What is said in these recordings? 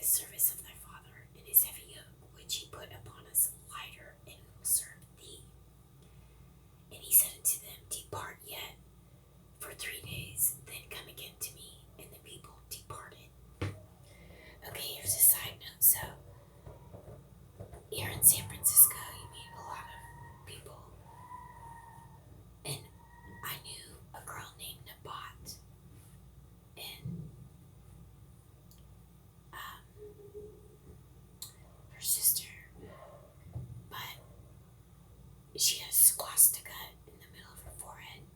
service of thy father, and his heavy yoke, which he put upon us, lighter, and we will serve thee. And he said unto them, Depart yet for 3 days, then come again to me. And the people departed. Okay, here's a side note. So, here in San Francisco, you meet a lot of people. And I knew a girl named Nabat. And her sister. But she has swastika in the middle of her forehead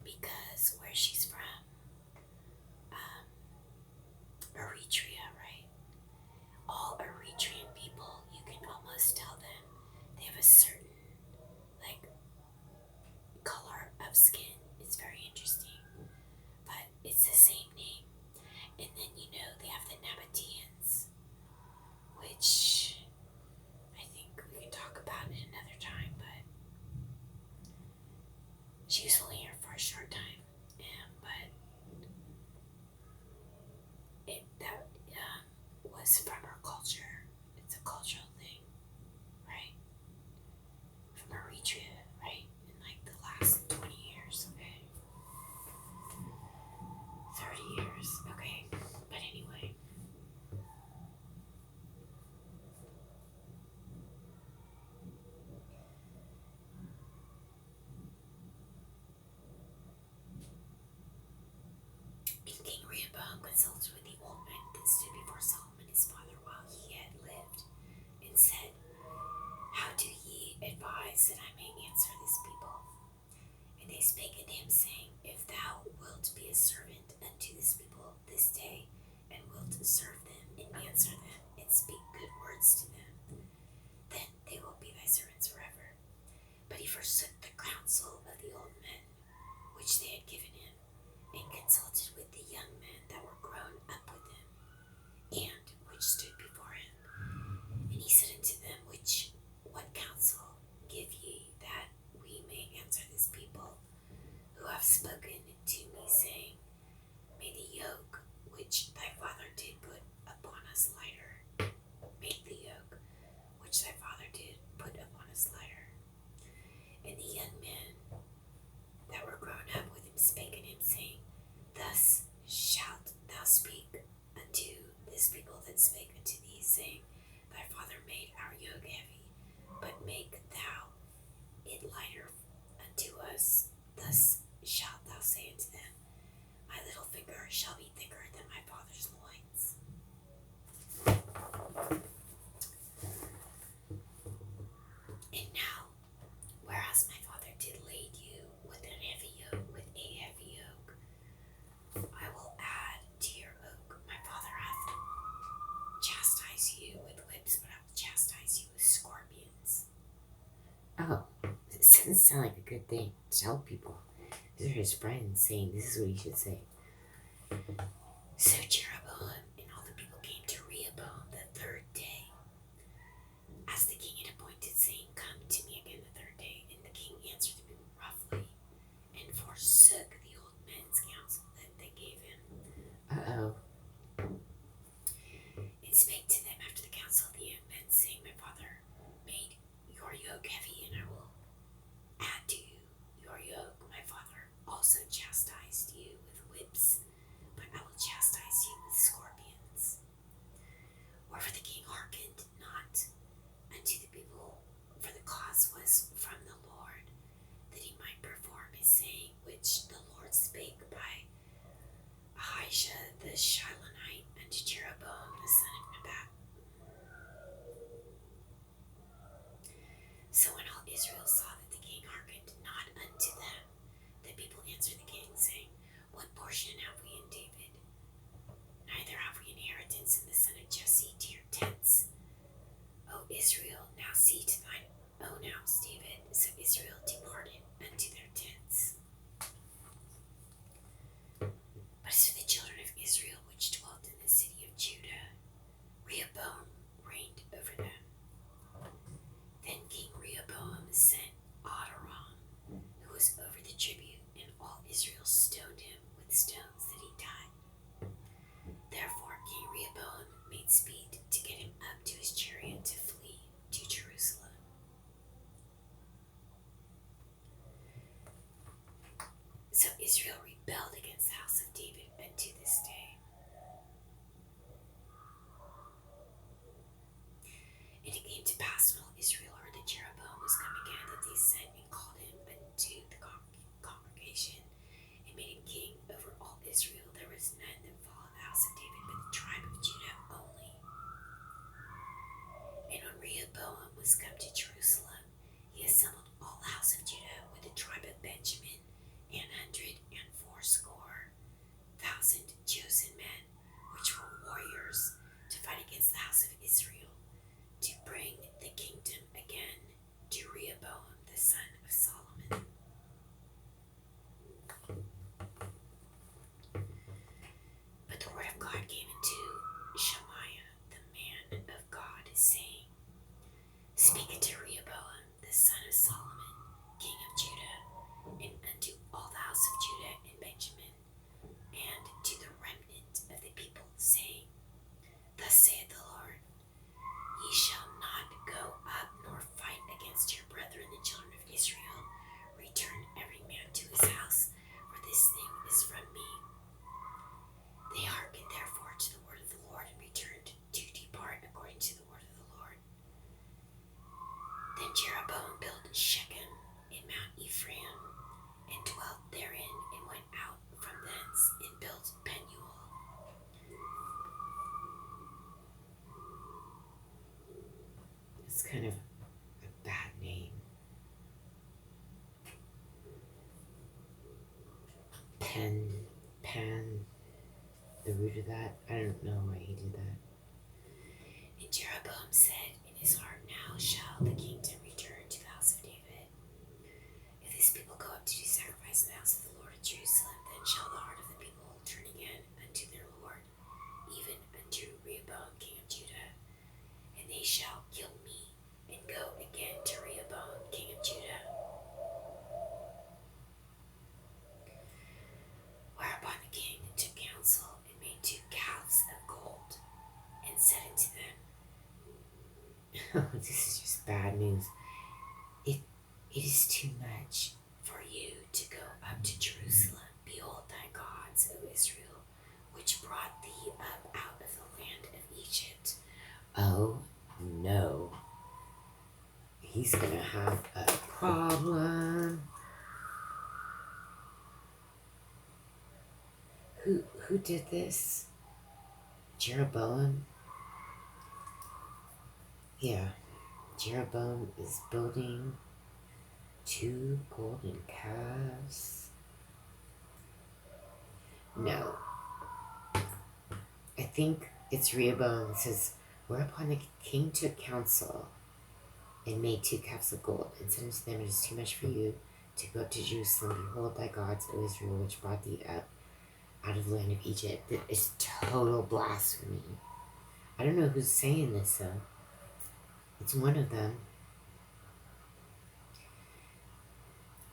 because where she's from, Eritrea, right? All Eritrean people, you can almost tell them they have a certain color of skin. It's very interesting, but it's the same name. And then they have the Nabateans, which I think we can talk about it another time. But she was only here for a short time, but that was from her culture. It's a cultural thing, right? From Eritrea, right? In the last 20 years, okay? 30 years, okay? But anyway. And King Rehoboam consulted with the old men that stood before Solomon his father while he had lived, and said, How do ye advise that I may answer this people? And they spake unto him, saying, If thou wilt be a servant unto this people this day, and wilt serve them, and answer them, and speak good words to them, then they will be thy servants forever. But he forsook the counsel of the old men, which they had given him, and consulted with the young men that were grown up with him, and which stood before him. And he said unto them, What counsel give ye, that we may answer this people, who have spoken to me, saying, May the yoke which thy father did put upon us lighter. Make the yoke which thy father did put upon us lighter. And the young men that were grown up with him spake unto him, saying, Thus shalt thou speak unto this people that spake unto thee, saying, Thy father made our yoke heavy, but make thou it lighter unto us. Thus shalt thou say unto them, My little finger shall be thicker than my father's loins. And now, whereas my father did lade you with a heavy yoke, I will add to your yoke. My father hath chastised you with whips, but I will chastise you with scorpions. Oh, it doesn't sound like a good thing to tell people. These are his friends saying this is what he should say. So Jeroboam and all the people came to Rehoboam the 3rd day, as the king had appointed, saying, Come to me again the 3rd day. And the king answered the people roughly, and forsook the old men's counsel that they gave him. And spake to them after the counsel of the young men, saying, My father made your yoke heavy, and I will add to your yoke. My father also chastised you with whips, but I will chastise you with It's kind of a bad name. Pan, the root of that. I don't know why he did that. And Jeroboam said in his heart, now shall the kingdom return to the house of David. If these people go up to do sacrifice in the house of the Lord at Jerusalem, then shall the heart of the people turn again unto their Lord, even unto Rehoboam king of Judah. And they shall kill me, and go again to Rehoboam king of Judah. Whereupon the king took counsel, and made 2 calves of gold, and said unto them, this is just bad news. It is too much for you to go up to Jerusalem. Behold thy gods, O Israel, which brought thee up out of the land of Egypt. Oh no. He's gonna have a problem. Who did this? Jeroboam? Yeah. Jeroboam is building 2 golden calves. No. I think it's Rehoboam that says, whereupon the king took counsel and made 2 calves of gold, and said unto them, it is too much for you to go up to Jerusalem. Behold thy gods, O Israel, which brought thee up out of the land of Egypt. That is total blasphemy. I don't know who's saying this though. It's one of them.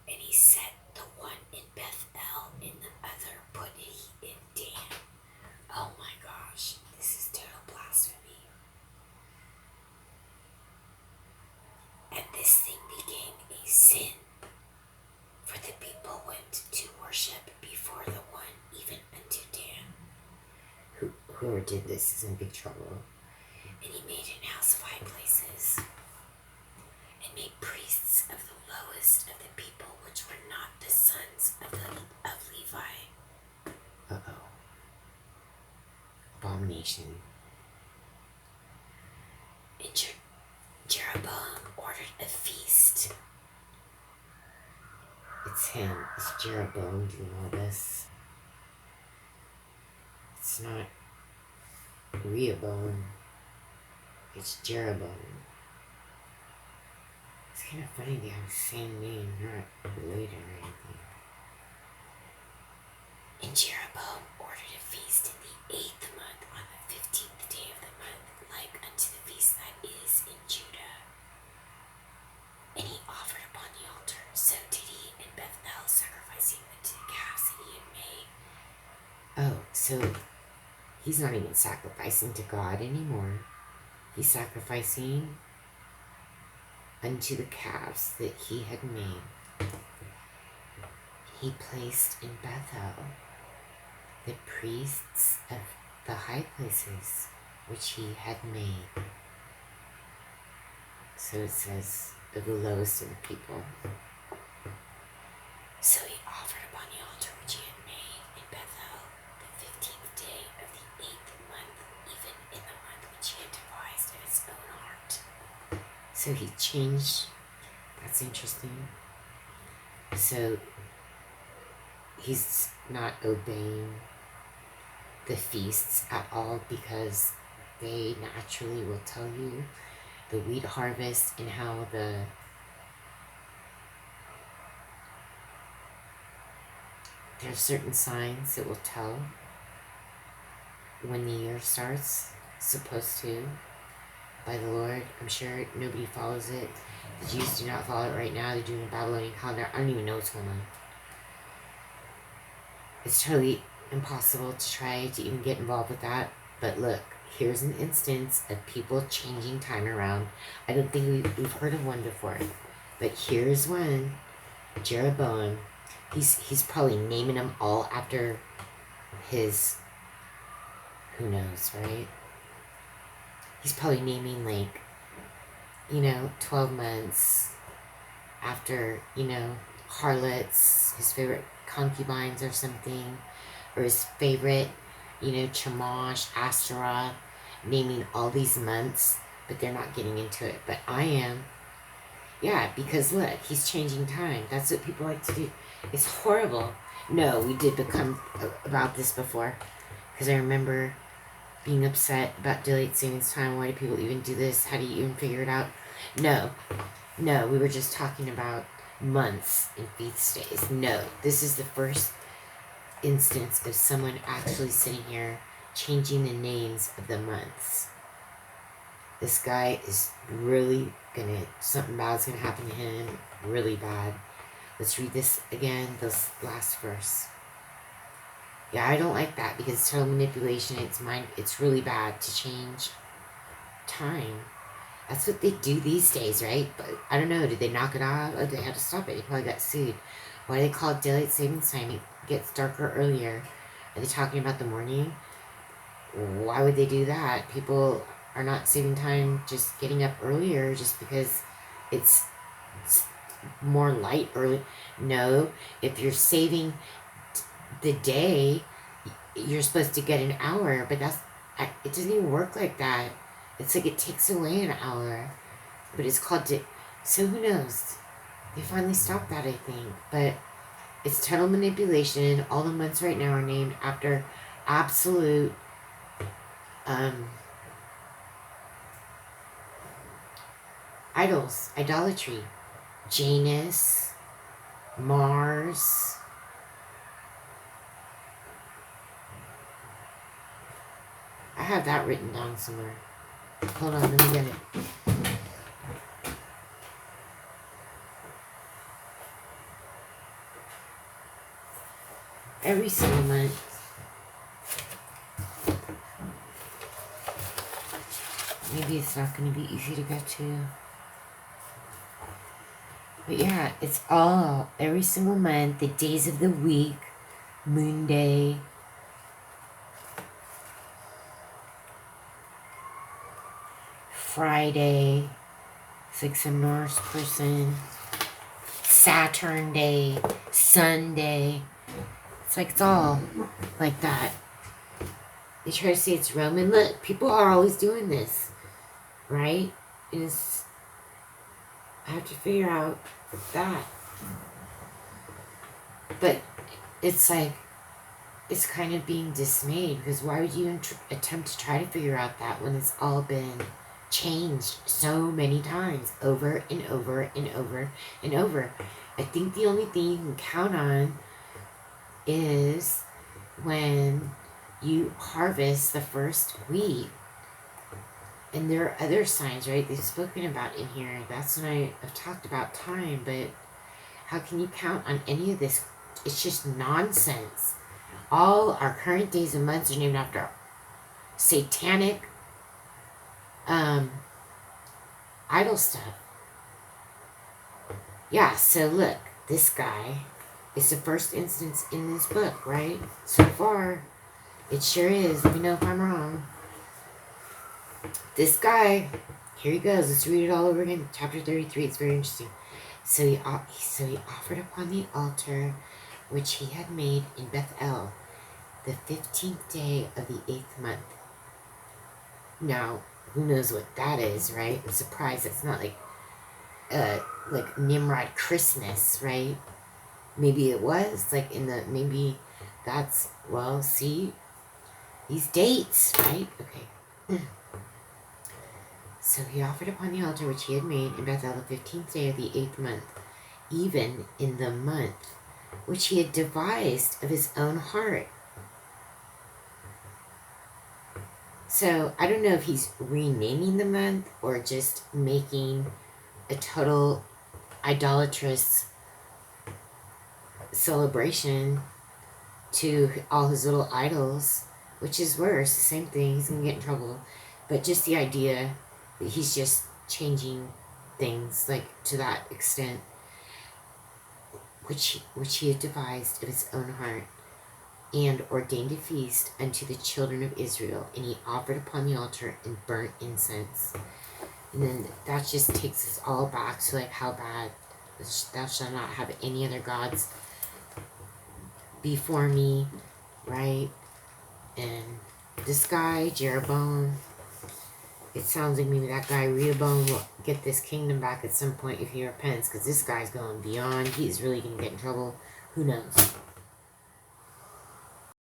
And he set the one in Bethel, and the other put he in Dan. Oh my gosh, this is total blasphemy. And this thing became a sin, for the people went to worship before the one, even unto Dan. Whoever did this is in big trouble. And he made an house of high places, and made priests of the lowest of the people, which were not the sons of Levi. Uh-oh. Abomination. And Jeroboam ordered a feast. It's him. It's Jeroboam doing all this. It's not Rehoboam. It's Jeroboam. It's kind of funny they have the same name, not related or anything. And Jeroboam ordered a feast in the 8th month, on the 15th day of the month, like unto the feast that is in Judah. And he offered upon the altar. So did he in Bethel, sacrificing unto the calves that he had made. Oh, so he's not even sacrificing to God anymore. He's sacrificing unto the calves that he had made. He placed in Bethel the priests of the high places which he had made. So it says, of the lowest of the people. So he offered upon the altar which he had made in Bethel the 15th day of the 8th month, even in the month which he had devised in his own heart. So he changed. That's interesting. So he's not obeying the feasts at all because they naturally will tell you the wheat harvest and how there's certain signs that will tell when the year starts, supposed to, by the Lord. I'm sure nobody follows it. The Jews do not follow it right now. They're doing a Babylonian calendar. I don't even know what's going on. It's totally impossible to try to even get involved with that. But look, here's an instance of people changing time around. I don't think we've heard of one before. But here's one. Jeroboam. He's probably naming them all after his... Who knows, right? He's probably naming, like, 12 months after, harlots, his favorite concubines or something, or his favorite, Chemosh, Ashtaroth, naming all these months but they're not getting into it. But I am. Yeah, because look, he's changing time. That's what people like to do. It's horrible. No, we did become about this before. Because I remember being upset about daylight savings time. Why do people even do this? How do you even figure it out? No, we were just talking about months and feast days. No, this is the first instance of someone actually sitting here changing the names of the months. This guy is really something bad's gonna happen to him, really bad. Let's read this again, this last verse. Yeah, I don't like that because it's total manipulation. It's really bad to change time. That's what they do these days, right? But I don't know, did they knock it off? Oh, they had to stop it. They probably got sued. Why do they call it daylight savings time? It gets darker earlier. Are they talking about the morning? Why would they do that? People are not saving time just getting up earlier just because it's more light early. No, if you're saving the day, you're supposed to get an hour, but it doesn't even work like that. It's like it takes away an hour, but it's called so who knows? They finally stopped that, I think, but it's total manipulation. All the months right now are named after absolute idols, idolatry. Janus, Mars. I have that written down somewhere. Hold on, let me get it. Every single month. Maybe it's not going to be easy to get to. But yeah, it's all, every single month, the days of the week, moon day, Friday, it's like some Norse person, Saturn day, Sunday. It's like it's all like that. They try to say it's Roman. Look, people are always doing this, right? I have to figure out that. But it's like, it's kind of being dismayed because why would you attempt to try to figure out that when it's all been changed so many times over and over and over and over? I think the only thing you can count on is when you harvest the first wheat. And there are other signs, right? They've spoken about in here. That's when I've talked about time, but how can you count on any of this? It's just nonsense. All our current days and months are named after satanic idol stuff. Yeah, so look, this guy is the first instance in this book, right? So far, it sure is. Let me know if I'm wrong. This guy, here he goes. Let's read it all over again. Chapter 33. It's very interesting. So he offered upon the altar which he had made in Bethel the 15th day of the 8th month. Now, who knows what that is, right? I'm surprised it's not like Nimrod Christmas, right? Maybe it was maybe that's, well, see, these dates, right? Okay. So he offered upon the altar which he had made in Bethel the 15th day of the 8th month, even in the month which he had devised of his own heart. So I don't know if he's renaming the month or just making a total idolatrous celebration to all his little idols, which is worse, the same thing, he's gonna get in trouble. But just the idea that he's just changing things like to that extent, which he had devised of his own heart, and ordained a feast unto the children of Israel, and he offered upon the altar and burnt incense. And then that just takes us all back to like how bad, thou shalt not have any other gods before me, right? And this guy, Jeroboam, It sounds like maybe that guy Rehoboam will get this kingdom back at some point if he repents, because this guy's going beyond. He's really going to get in trouble. Who knows?